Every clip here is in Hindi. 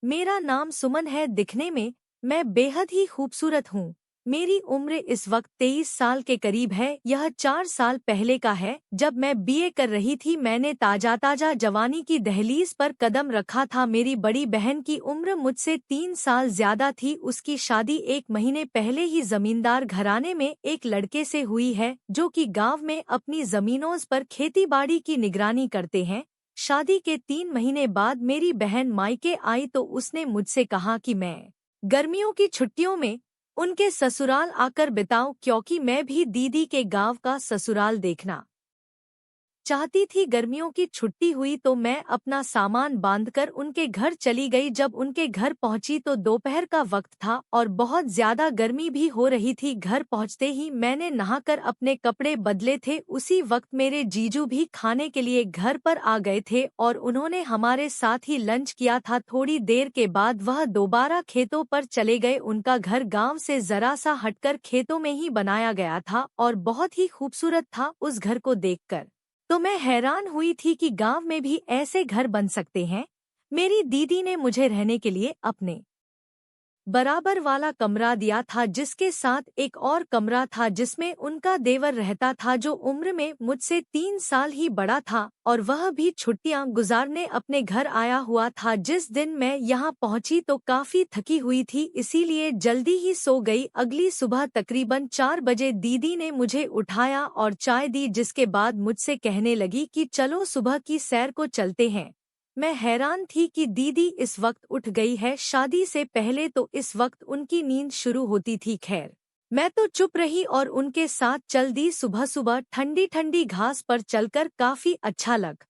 मेरा नाम सुमन है। दिखने में मैं बेहद ही खूबसूरत हूँ। मेरी उम्र इस वक्त 23 साल के करीब है। यह 4 साल पहले का है, जब मैं बीए कर रही थी। मैंने ताजा जवानी की दहलीज पर कदम रखा था। मेरी बड़ी बहन की उम्र मुझसे 3 साल ज्यादा थी। उसकी शादी 1 महीने पहले ही जमींदार घराने में एक लड़के से हुई है, जो कि गांव में अपनी जमीनों पर खेतीबाड़ी की निगरानी करते हैं। शादी के 3 महीने बाद मेरी बहन मायके आई तो उसने मुझसे कहा कि मैं गर्मियों की छुट्टियों में उनके ससुराल आकर बिताऊं, क्योंकि मैं भी दीदी के गांव का ससुराल देखना चाहती थी। गर्मियों की छुट्टी हुई तो मैं अपना सामान बांधकर उनके घर चली गई। जब उनके घर पहुंची तो दोपहर का वक्त था और बहुत ज्यादा गर्मी भी हो रही थी। घर पहुंचते ही मैंने नहाकर अपने कपड़े बदले थे। उसी वक्त मेरे जीजू भी खाने के लिए घर पर आ गए थे और उन्होंने हमारे साथ ही लंच किया था। थोड़ी देर के बाद वह दोबारा खेतों पर चले गए। उनका घर गाँव से जरा सा हटकर खेतों में ही बनाया गया था और बहुत ही खूबसूरत था। उस घर को देखकर तो मैं हैरान हुई थी कि गांव में भी ऐसे घर बन सकते हैं। मेरी दीदी ने मुझे रहने के लिए अपने बराबर वाला कमरा दिया था, जिसके साथ एक और कमरा था जिसमें उनका देवर रहता था, जो उम्र में मुझसे 3 साल ही बड़ा था और वह भी छुट्टियां गुजारने अपने घर आया हुआ था। जिस दिन मैं यहां पहुंची तो काफी थकी हुई थी, इसीलिए जल्दी ही सो गई। अगली सुबह तकरीबन 4 बजे दीदी ने मुझे उठाया और चाय दी, जिसके बाद मुझसे कहने लगी कि चलो सुबह की सैर को चलते हैं। मैं हैरान थी कि दीदी इस वक्त उठ गई है। शादी से पहले तो इस वक्त उनकी नींद शुरू होती थी। खैर, मैं तो चुप रही और उनके साथ चल दी। सुबह सुबह ठंडी ठंडी घास पर चलकर काफी अच्छा लग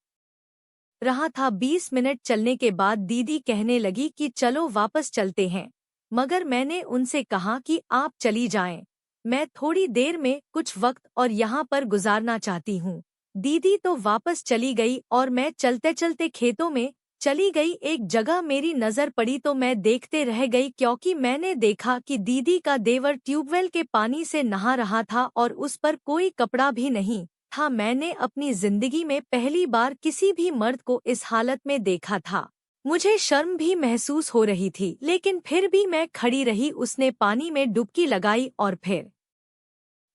रहा था। 20 मिनट चलने के बाद दीदी कहने लगी कि चलो वापस चलते हैं, मगर मैंने उनसे कहा कि आप चली जाएं। मैं थोड़ी देर में कुछ वक्त और यहाँ पर गुजारना चाहती हूँ। दीदी तो वापस चली गई और मैं चलते चलते खेतों में चली गई। एक जगह मेरी नजर पड़ी तो मैं देखते रह गई, क्योंकि मैंने देखा कि दीदी का देवर ट्यूबवेल के पानी से नहा रहा था और उस पर कोई कपड़ा भी नहीं था। मैंने अपनी जिंदगी में पहली बार किसी भी मर्द को इस हालत में देखा था। मुझे शर्म भी महसूस हो रही थी, लेकिन फिर भी मैं खड़ी रही। उसने पानी में डुबकी लगाई और फिर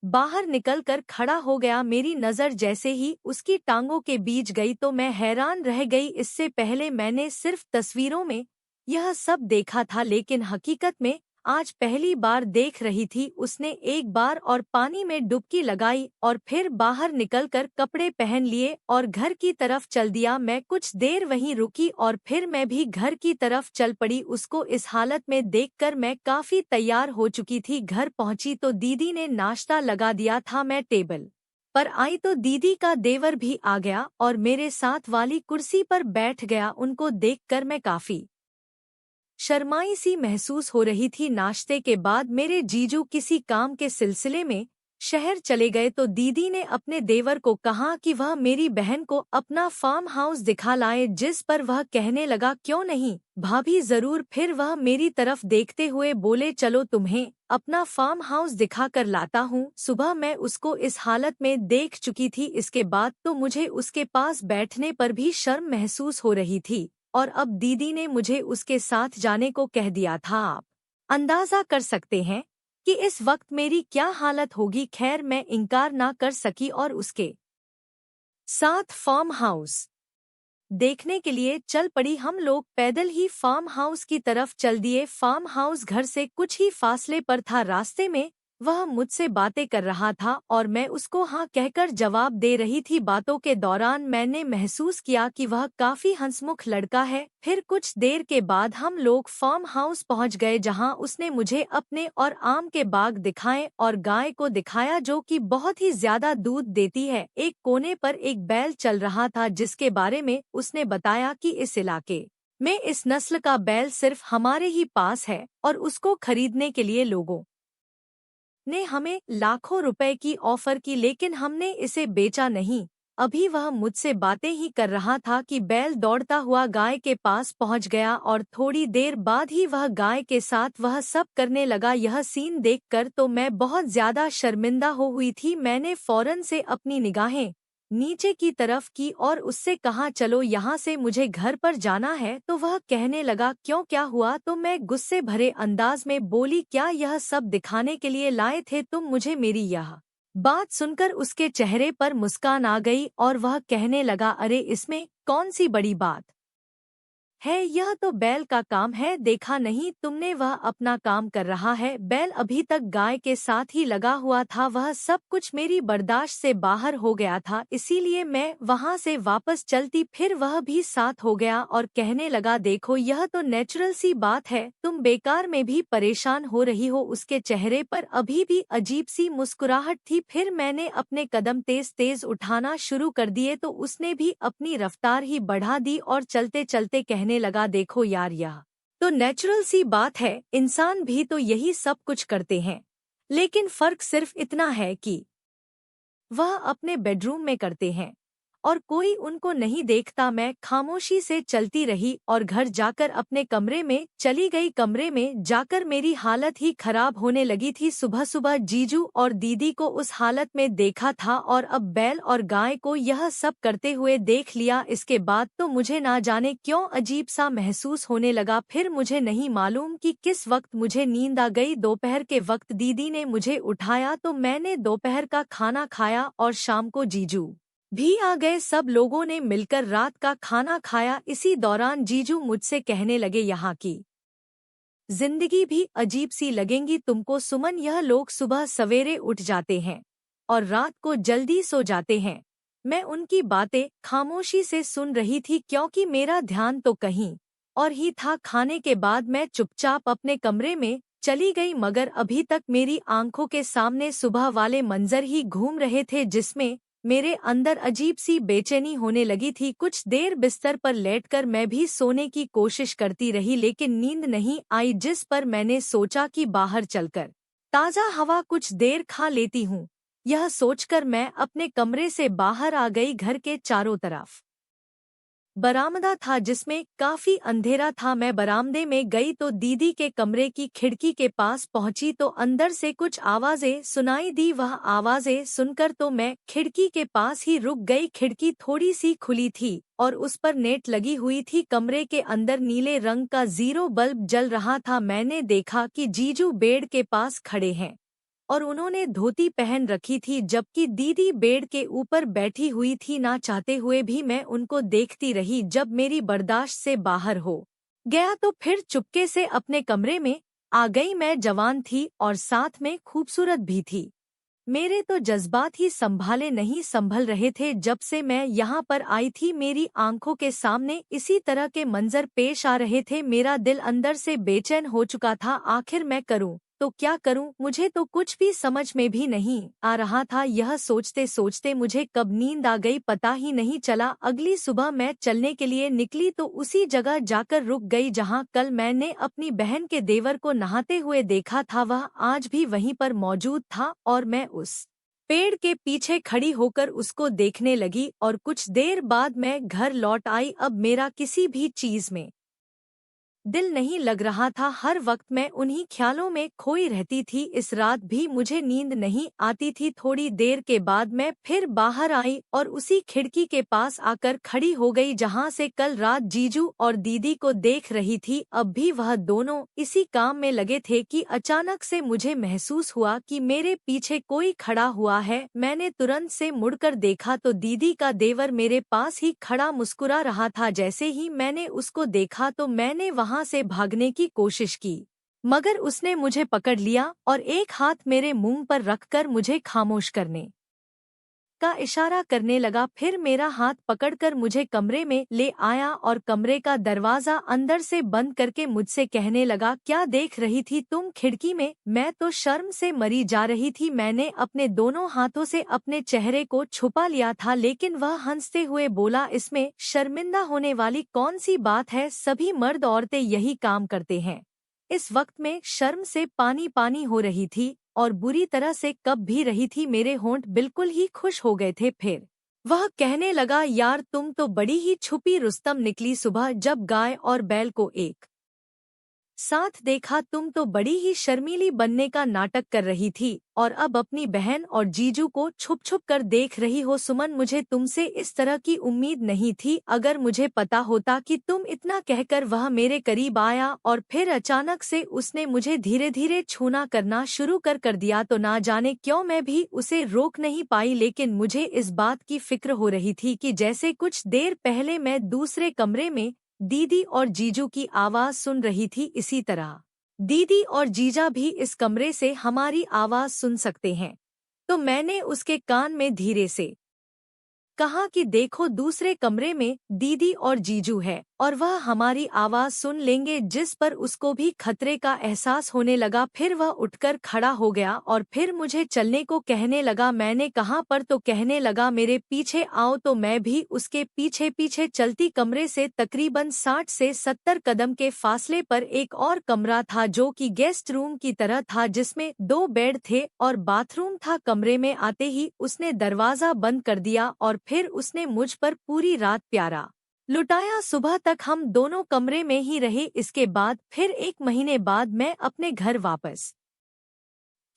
बाहर निकलकर खड़ा हो गया। मेरी नज़र जैसे ही उसकी टांगों के बीच गई तो मैं हैरान रह गई। इससे पहले मैंने सिर्फ तस्वीरों में यह सब देखा था, लेकिन हकीकत में आज पहली बार देख रही थी। उसने एक बार और पानी में डुबकी लगाई और फिर बाहर निकलकर कपड़े पहन लिए और घर की तरफ चल दिया। मैं कुछ देर वहीं रुकी और फिर मैं भी घर की तरफ चल पड़ी। उसको इस हालत में देखकर मैं काफी तैयार हो चुकी थी। घर पहुंची तो दीदी ने नाश्ता लगा दिया था। मैं टेबल पर आई तो दीदी का देवर भी आ गया और मेरे साथ वाली कुर्सी पर बैठ गया। उनको देखकर मैं काफी शर्माई सी महसूस हो रही थी। नाश्ते के बाद मेरे जीजू किसी काम के सिलसिले में शहर चले गए तो दीदी ने अपने देवर को कहा कि वह मेरी बहन को अपना फार्म हाउस दिखा लाए, जिस पर वह कहने लगा क्यों नहीं भाभी, जरूर। फिर वह मेरी तरफ देखते हुए बोले चलो तुम्हें अपना फार्म हाउस दिखा कर लाता हूँ। सुबह मैं उसको इस हालत में देख चुकी थी। इसके बाद तो मुझे उसके पास बैठने पर भी शर्म महसूस हो रही थी और अब दीदी ने मुझे उसके साथ जाने को कह दिया था। आप अंदाजा कर सकते हैं कि इस वक्त मेरी क्या हालत होगी। खैर, मैं इनकार ना कर सकी और उसके साथ फार्म हाउस देखने के लिए चल पड़ी। हम लोग पैदल ही फार्म हाउस की तरफ चल दिए। फार्म हाउस घर से कुछ ही फासले पर था। रास्ते में वह मुझसे बातें कर रहा था और मैं उसको हाँ कहकर जवाब दे रही थी। बातों के दौरान मैंने महसूस किया कि वह काफी हंसमुख लड़का है। फिर कुछ देर के बाद हम लोग फार्म हाउस पहुंच गए, जहां उसने मुझे अपने और आम के बाग दिखाए और गाय को दिखाया, जो कि बहुत ही ज्यादा दूध देती है। एक कोने पर एक बैल चल रहा था, जिसके बारे में उसने बताया कि इस इलाके में इस नस्ल का बैल सिर्फ हमारे ही पास है और उसको खरीदने के लिए लोगों ने हमें लाखों रुपए की ऑफर की, लेकिन हमने इसे बेचा नहीं। अभी वह मुझसे बातें ही कर रहा था कि बैल दौड़ता हुआ गाय के पास पहुंच गया और थोड़ी देर बाद ही वह गाय के साथ वह सब करने लगा। यह सीन देखकर तो मैं बहुत ज्यादा शर्मिंदा हो हुई थी। मैंने फौरन से अपनी निगाहें नीचे की तरफ की और उससे कहा चलो यहाँ से मुझे घर पर जाना है। तो वह कहने लगा क्यों, क्या हुआ? तो मैं गुस्से भरे अंदाज में बोली, क्या यह सब दिखाने के लिए लाए थे तुम मुझे? मेरी यह बात सुनकर उसके चेहरे पर मुस्कान आ गई और वह कहने लगा, अरे इसमें कौन सी बड़ी बात है, यह तो बैल का काम है, देखा नहीं तुमने? वह अपना काम कर रहा है। बैल अभी तक गाय के साथ ही लगा हुआ था। वह सब कुछ मेरी बर्दाश्त से बाहर हो गया था, इसीलिए मैं वहां से वापस चलती फिर वह भी साथ हो गया और कहने लगा, देखो यह तो नेचुरल सी बात है, तुम बेकार में भी परेशान हो रही हो। उसके चेहरे पर अभी भी अजीब सी मुस्कुराहट थी। फिर मैंने अपने कदम तेज तेज उठाना शुरू कर दिए तो उसने भी अपनी रफ्तार ही बढ़ा दी और चलते चलते कहने लगा, देखो यार यह तो नेचुरल सी बात है, इंसान भी तो यही सब कुछ करते हैं, लेकिन फर्क सिर्फ इतना है कि वह अपने बेडरूम में करते हैं और कोई उनको नहीं देखता। मैं खामोशी से चलती रही और घर जाकर अपने कमरे में चली गई। कमरे में जाकर मेरी हालत ही खराब होने लगी थी। सुबह सुबह जीजू और दीदी को उस हालत में देखा था और अब बैल और गाय को यह सब करते हुए देख लिया। इसके बाद तो मुझे ना जाने क्यों अजीब सा महसूस होने लगा। फिर मुझे नहीं मालूम कि किस वक्त मुझे नींद आ गई। दोपहर के वक्त दीदी ने मुझे उठाया तो मैंने दोपहर का खाना खाया और शाम को जीजू भी आ गए। सब लोगों ने मिलकर रात का खाना खाया। इसी दौरान जीजू मुझसे कहने लगे, यहाँ की जिंदगी भी अजीब सी लगेंगी तुमको सुमन, यह लोग सुबह सवेरे उठ जाते हैं और रात को जल्दी सो जाते हैं। मैं उनकी बातें खामोशी से सुन रही थी क्योंकि मेरा ध्यान तो कहीं और ही था। खाने के बाद मैं चुपचाप अपने कमरे में चली गई, मगर अभी तक मेरी आंखों के सामने सुबह वाले मंजर ही घूम रहे थे जिसमें मेरे अंदर अजीब सी बेचैनी होने लगी थी। कुछ देर बिस्तर पर लेटकर मैं भी सोने की कोशिश करती रही लेकिन नींद नहीं आई, जिस पर मैंने सोचा कि बाहर चलकर ताज़ा हवा कुछ देर खा लेती हूँ। यह सोचकर मैं अपने कमरे से बाहर आ गई। घर के चारों तरफ बरामदा था जिसमें काफी अंधेरा था। मैं बरामदे में गई तो दीदी के कमरे की खिड़की के पास पहुंची तो अंदर से कुछ आवाजें सुनाई दी। वह आवाजें सुनकर तो मैं खिड़की के पास ही रुक गई। खिड़की थोड़ी सी खुली थी और उस पर नेट लगी हुई थी। कमरे के अंदर नीले रंग का 0 बल्ब जल रहा था। मैंने देखा कि जीजू बेड के पास खड़े हैं और उन्होंने धोती पहन रखी थी जबकि दीदी बेड के ऊपर बैठी हुई थी। ना चाहते हुए भी मैं उनको देखती रही। जब मेरी बर्दाश्त से बाहर हो गया तो फिर चुपके से अपने कमरे में आ गई। मैं जवान थी और साथ में खूबसूरत भी थी। मेरे तो जज्बात ही संभल रहे थे। जब से मैं यहाँ पर आई थी मेरी आंखों के सामने इसी तरह के मंजर पेश आ रहे थे। मेरा दिल अंदर से बेचैन हो चुका था। आखिर मैं करूँ तो क्या करूं, मुझे तो कुछ भी समझ में भी नहीं आ रहा था। यह सोचते सोचते मुझे कब नींद आ गई पता ही नहीं चला। अगली सुबह मैं चलने के लिए निकली तो उसी जगह जाकर रुक गई जहां कल मैंने अपनी बहन के देवर को नहाते हुए देखा था। वह आज भी वहीं पर मौजूद था और मैं उस पेड़ के पीछे खड़ी होकर उसको देखने लगी और कुछ देर बाद मैं घर लौट आई। अब मेरा किसी भी चीज में दिल नहीं लग रहा था। हर वक्त मैं उन्हीं ख्यालों में खोई रहती थी। इस रात भी मुझे नींद नहीं आती थी। थोड़ी देर के बाद मैं फिर बाहर आई और उसी खिड़की के पास आकर खड़ी हो गई जहां से कल रात जीजू और दीदी को देख रही थी। अब भी वह दोनों इसी काम में लगे थे कि अचानक से मुझे महसूस हुआ कि मेरे पीछे कोई खड़ा हुआ है। मैंने तुरंत से मुड़कर देखा तो दीदी का देवर मेरे पास ही खड़ा मुस्कुरा रहा था। जैसे ही मैंने उसको देखा तो मैंने वहां से भागने की कोशिश की, मगर उसने मुझे पकड़ लिया और एक हाथ मेरे मुंह पर रखकर मुझे खामोश करने का इशारा करने लगा। फिर मेरा हाथ पकड़कर मुझे कमरे में ले आया और कमरे का दरवाजा अंदर से बंद करके मुझसे कहने लगा, क्या देख रही थी तुम खिड़की में? मैं तो शर्म से मरी जा रही थी। मैंने अपने दोनों हाथों से अपने चेहरे को छुपा लिया था लेकिन वह हंसते हुए बोला, इसमें शर्मिंदा होने वाली कौन सी बात है, सभी मर्द औरतें यही काम करते हैं। इस वक्त में शर्म से पानी पानी हो रही थी और बुरी तरह से कँप भी रही थी। मेरे होंठ बिल्कुल ही खुश हो गए थे। फिर वह कहने लगा, यार तुम तो बड़ी ही छुपी रुस्तम निकली। सुबह जब गाय और बैल को एक साथ देखा तुम तो बड़ी ही शर्मीली बनने का नाटक कर रही थी और अब अपनी बहन और जीजू को छुप छुप कर देख रही हो। सुमन, मुझे तुमसे इस तरह की उम्मीद नहीं थी। अगर मुझे पता होता कि तुम इतना कहकर वह मेरे करीब आया और फिर अचानक से उसने मुझे धीरे धीरे छूना करना शुरू कर दिया तो ना जाने क्यों मैं भी उसे रोक नहीं पाई। लेकिन मुझे इस बात की फिक्र हो रही थी कि जैसे कुछ देर पहले मैं दूसरे कमरे में दीदी और जीजू की आवाज सुन रही थी, इसी तरह दीदी और जीजा भी इस कमरे से हमारी आवाज सुन सकते हैं। तो मैंने उसके कान में धीरे से कहा कि देखो, दूसरे कमरे में दीदी और जीजू है और वह हमारी आवाज सुन लेंगे। जिस पर उसको भी खतरे का एहसास होने लगा। फिर वह उठकर खड़ा हो गया और फिर मुझे चलने को कहने लगा। मैंने कहा पर, तो कहने लगा मेरे पीछे आओ। तो मैं भी उसके पीछे पीछे चलती। कमरे से तकरीबन 60 से 70 कदम के फासले पर एक और कमरा था जो कि गेस्ट रूम की तरह था, जिसमें 2 बेड थे और बाथरूम था। कमरे में आते ही उसने दरवाजा बंद कर दिया और फिर उसने मुझ पर पूरी रात प्यारा लुटाया। सुबह तक हम दोनों कमरे में ही रहे। इसके बाद फिर 1 महीने बाद मैं अपने घर वापस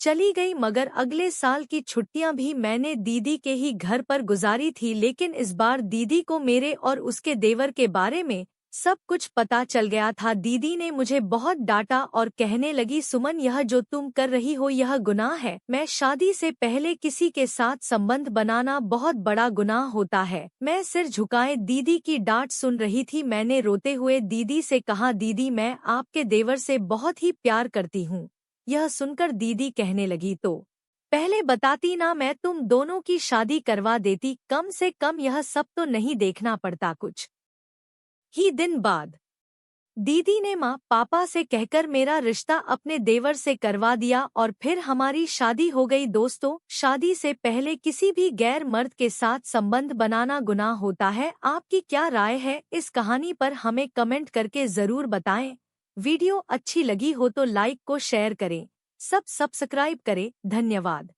चली गई, मगर अगले साल की छुट्टियां भी मैंने दीदी के ही घर पर गुजारी थी। लेकिन इस बार दीदी को मेरे और उसके देवर के बारे में सब कुछ पता चल गया था। दीदी ने मुझे बहुत डांटा और कहने लगी, सुमन, यह जो तुम कर रही हो यह गुनाह है। मैं शादी से पहले किसी के साथ संबंध बनाना बहुत बड़ा गुनाह होता है। मैं सिर झुकाए दीदी की डांट सुन रही थी। मैंने रोते हुए दीदी से कहा, दीदी, मैं आपके देवर से बहुत ही प्यार करती हूँ। यह सुनकर दीदी कहने लगी, तो पहले बताती ना, मैं तुम दोनों की शादी करवा देती। कम से कम यह सब तो नहीं देखना पड़ता। कुछ ही दिन बाद दीदी ने माँ पापा से कहकर मेरा रिश्ता अपने देवर से करवा दिया और फिर हमारी शादी हो गई। दोस्तों, शादी से पहले किसी भी गैर मर्द के साथ संबंध बनाना गुनाह होता है। आपकी क्या राय है इस कहानी पर? हमें कमेंट करके जरूर बताएं। वीडियो अच्छी लगी हो तो लाइक को शेयर करें, सब्सक्राइब करें। धन्यवाद।